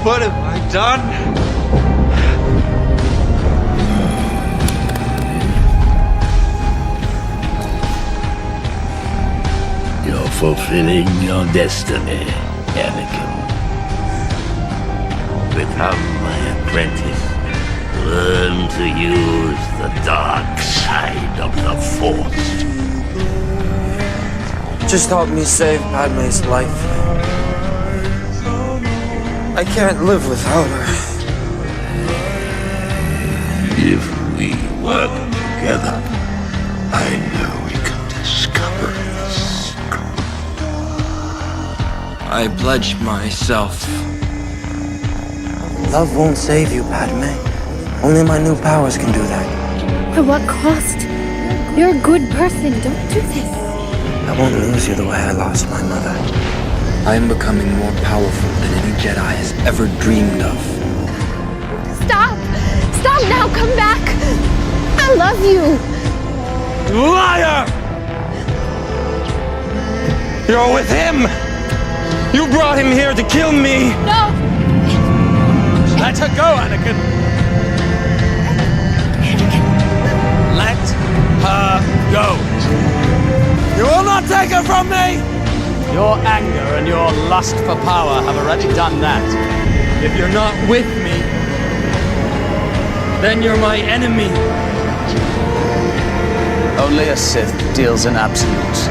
What have I done? You're fulfilling your destiny, Anakin. Become my apprentice. Learn to use the dark side of the Force. Just help me save Padme's life. I can't live without her. If we work together, I know we can discover the secret. I pledge myself. Love won't save you, Padme. Only my new powers can do that. At what cost? You're a good person. Don't do this. I won't lose you the way I lost my mother. I am becoming more powerful than any Jedi has ever dreamed of. Stop! Stop now! Come back! I love you! Liar! You're with him! You brought him here to kill me! No! Let her go, Anakin! Let her go! You will not take her from me! Your anger and your lust for power have already done that. If you're not with me, then you're my enemy. Only a Sith deals in absolutes.